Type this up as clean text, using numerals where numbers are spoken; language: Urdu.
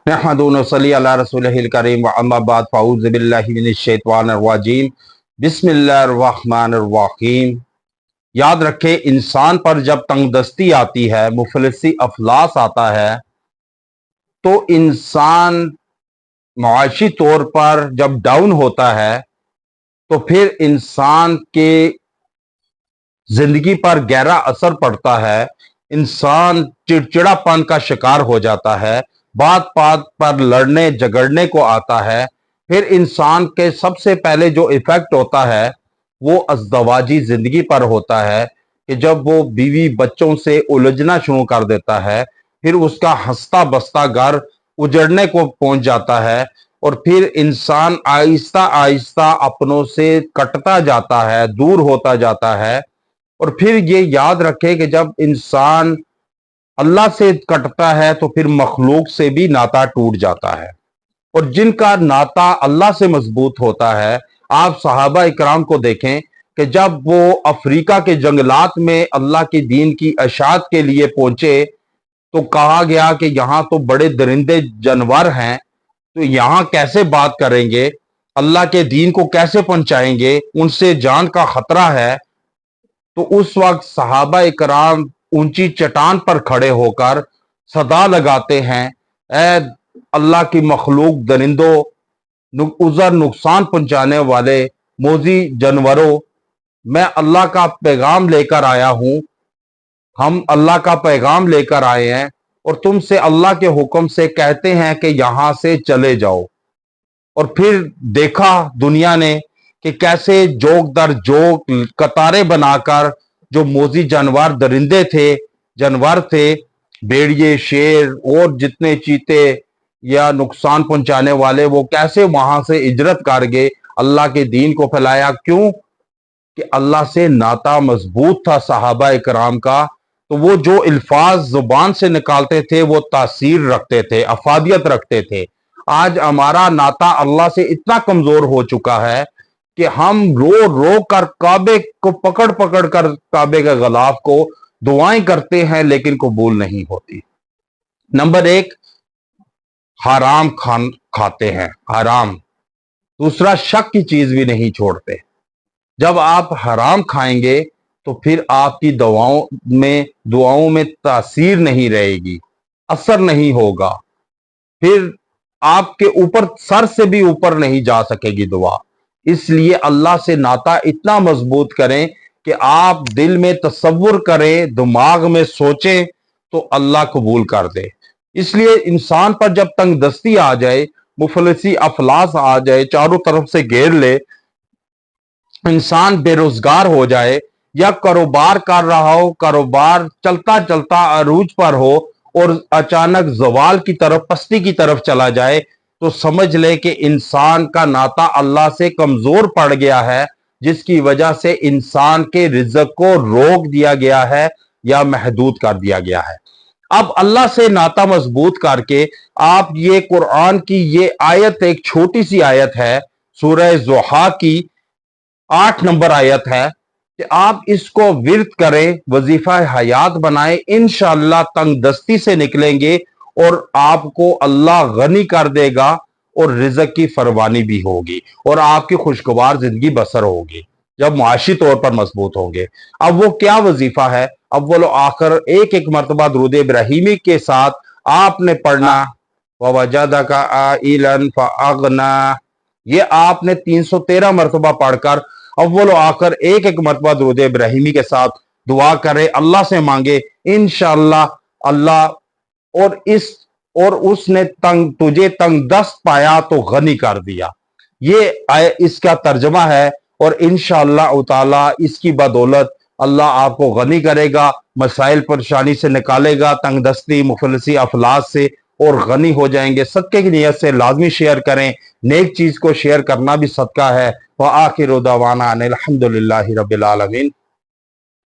نحمدہ ونصلی علی رسولہ الکریم واما بعد فاعوذ باللہ من الشیطان الرجیم بسم اللہ الرحمن الرحیم۔ یاد رکھے، انسان پر جب تنگ دستی آتی ہے، مفلسی افلاس آتا ہے، تو انسان معاشی طور پر جب ڈاؤن ہوتا ہے تو پھر انسان کے زندگی پر گہرا اثر پڑتا ہے۔ انسان چڑچڑا پن کا شکار ہو جاتا ہے، بات بات پر لڑنے جھگڑنے کو آتا ہے۔ پھر انسان کے سب سے پہلے جو ایفیکٹ ہوتا ہے وہ ازدواجی زندگی پر ہوتا ہے، کہ جب وہ بیوی بچوں سے الجھنا شروع کر دیتا ہے، پھر اس کا ہنستا بستا گھر اجڑنے کو پہنچ جاتا ہے، اور پھر انسان آہستہ آہستہ اپنوں سے کٹتا جاتا ہے، دور ہوتا جاتا ہے۔ اور پھر یہ یاد رکھے کہ جب انسان اللہ سے کٹتا ہے تو پھر مخلوق سے بھی ناتا ٹوٹ جاتا ہے، اور جن کا ناتا اللہ سے مضبوط ہوتا ہے، آپ صحابہ اکرام کو دیکھیں کہ جب وہ افریقہ کے جنگلات میں اللہ کے دین کی اشاعت کے لیے پہنچے تو کہا گیا کہ یہاں تو بڑے درندے جانور ہیں، تو یہاں کیسے بات کریں گے، اللہ کے دین کو کیسے پہنچائیں گے، ان سے جان کا خطرہ ہے۔ تو اس وقت صحابہ اکرام اونچی چٹان پر کھڑے ہو کر صدا لگاتے ہیں، اے اللہ کی مخلوق درندوں، عذر نقصان پہنچانے والے موذی جانوروں، میں اللہ کا پیغام لے کر آیا ہوں، ہم اللہ کا پیغام لے کر آئے ہیں، اور تم سے اللہ کے حکم سے کہتے ہیں کہ یہاں سے چلے جاؤ۔ اور پھر دیکھا دنیا نے کہ کیسے جوک در جوک قطاریں بنا کر جو موذی جانور درندے تھے، جانور تھے، بھیڑیے، شیر اور جتنے چیتے یا نقصان پہنچانے والے، وہ کیسے وہاں سے ہجرت کر گئے، اللہ کے دین کو پھیلایا۔ کیوں؟ کہ اللہ سے ناتا مضبوط تھا صحابہ اکرام کا، تو وہ جو الفاظ زبان سے نکالتے تھے وہ تاثیر رکھتے تھے، افادیت رکھتے تھے۔ آج ہمارا ناتا اللہ سے اتنا کمزور ہو چکا ہے کہ ہم رو رو کر کعبے کو پکڑ پکڑ کر کعبے کے غلاف کو دعائیں کرتے ہیں، لیکن قبول نہیں ہوتی۔ نمبر ایک، حرام کھاتے ہیں، حرام۔ دوسرا، شک کی چیز بھی نہیں چھوڑتے۔ جب آپ حرام کھائیں گے تو پھر آپ کی دعاؤں میں تاثیر نہیں رہے گی، اثر نہیں ہوگا، پھر آپ کے اوپر سر سے بھی اوپر نہیں جا سکے گی دعا۔ اس لیے اللہ سے ناتا اتنا مضبوط کریں کہ آپ دل میں تصور کریں، دماغ میں سوچیں تو اللہ قبول کر دے۔ اس لیے انسان پر جب تنگ دستی آ جائے، مفلسی افلاس آ جائے، چاروں طرف سے گھیر لے، انسان بے روزگار ہو جائے، یا کاروبار کر رہا ہو، کاروبار چلتا چلتا عروج پر ہو اور اچانک زوال کی طرف، پستی کی طرف چلا جائے، تو سمجھ لے کہ انسان کا ناتا اللہ سے کمزور پڑ گیا ہے، جس کی وجہ سے انسان کے رزق کو روک دیا گیا ہے یا محدود کر دیا گیا ہے۔ اب اللہ سے ناتا مضبوط کر کے آپ یہ قرآن کی یہ آیت، ایک چھوٹی سی آیت ہے، سورہ ضحیٰ کی 8 نمبر آیت ہے، کہ آپ اس کو ورد کریں، وظیفہ حیات بنائیں، انشاءاللہ تنگ دستی سے نکلیں گے، اور آپ کو اللہ غنی کر دے گا، اور رزق کی فراوانی بھی ہوگی، اور آپ کی خوشگوار زندگی بسر ہوگی جب معاشی طور پر مضبوط ہوں گے۔ اب وہ کیا وظیفہ ہے؟ اول و آخر ایک ایک مرتبہ درود ابراہیمی کے ساتھ آپ نے پڑھنا، وَوَجَدَكَ عَائِلًا فَأَغْنَىٰ، یہ آپ نے 313 مرتبہ پڑھ کر اول و آخر ایک ایک مرتبہ درود ابراہیمی کے ساتھ دعا کرے، اللہ سے مانگے، انشاءاللہ اللہ، اور اس نے تجھے تنگ دست پایا تو غنی کر دیا۔ یہ اس کا ترجمہ ہے، اور انشاءاللہ تعالی اس کی بدولت اللہ آپ کو غنی کرے گا، مسائل پریشانی سے نکالے گا، تنگ دستی مفلسی افلاس سے، اور غنی ہو جائیں گے۔ صدقے کی نیت سے لازمی شیئر کریں، نیک چیز کو شیئر کرنا بھی صدقہ ہے۔ وآخر دعوانا ان الحمد للہ رب العالمین۔